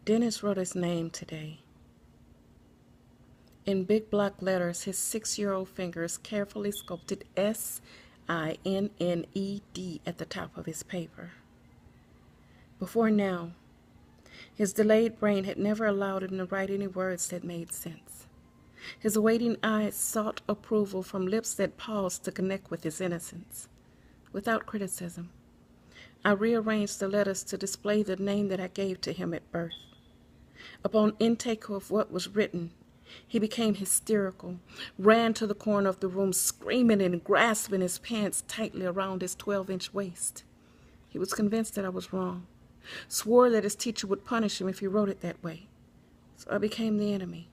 Dennis wrote his name today. In big block letters, his 6-year-old fingers carefully sculpted S-I-N-N-E-D at the top of his paper. Before now, his delayed brain had never allowed him to write any words that made sense. His waiting eyes sought approval from lips that paused to connect with his innocence. Without criticism, I rearranged the letters to display the name that I gave to him at birth. Upon intake of what was written, he became hysterical, ran to the corner of the room, screaming and grasping his pants tightly around his 12-inch waist. He was convinced that I was wrong, swore that his teacher would punish him if he wrote it that way. So I became the enemy.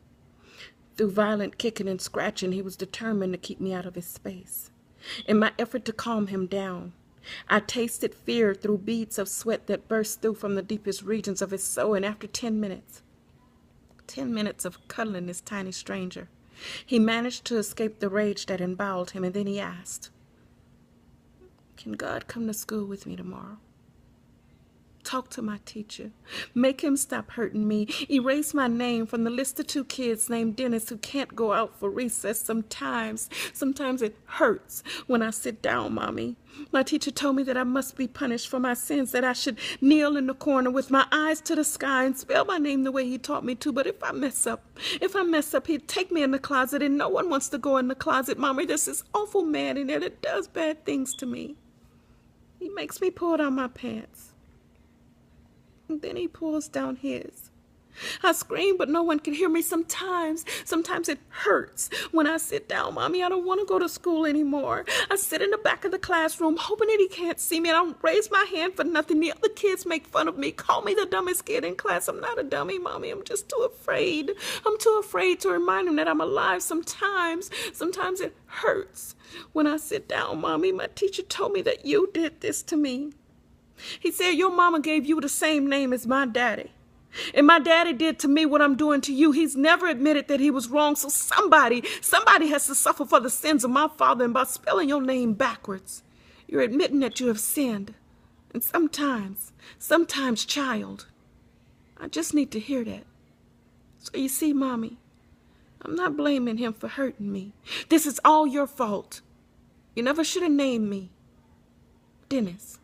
Through violent kicking and scratching, he was determined to keep me out of his space. In my effort to calm him down, I tasted fear through beads of sweat that burst through from the deepest regions of his soul, and after 10 minutes of cuddling this tiny stranger, he managed to escape the rage that emboweled him, and then he asked, "Can God come to school with me tomorrow? Talk to my teacher. Make him stop hurting me. Erase my name from the list of 2 kids named Dennis who can't go out for recess. Sometimes it hurts when I sit down, Mommy. My teacher told me that I must be punished for my sins, that I should kneel in the corner with my eyes to the sky and spell my name the way he taught me to. But if I mess up, he'd take me in the closet, and no one wants to go in the closet, Mommy. There's this awful man in there that does bad things to me. He makes me pull down my pants. And then he pulls down his. I scream, but no one can hear me. Sometimes it hurts when I sit down, Mommy. I don't want to go to school anymore. I sit in the back of the classroom, hoping that he can't see me. I don't raise my hand for nothing. The other kids make fun of me, call me the dumbest kid in class. I'm not a dummy, Mommy. I'm just too afraid. I'm too afraid to remind him that I'm alive. Sometimes it hurts when I sit down, Mommy. My teacher told me that you did this to me. He said your mama gave you the same name as my daddy. And my daddy did to me what I'm doing to you. He's never admitted that he was wrong. So somebody has to suffer for the sins of my father. And by spelling your name backwards, you're admitting that you have sinned. And sometimes, child, I just need to hear that. So you see, Mommy, I'm not blaming him for hurting me. This is all your fault. You never should have named me Dennis.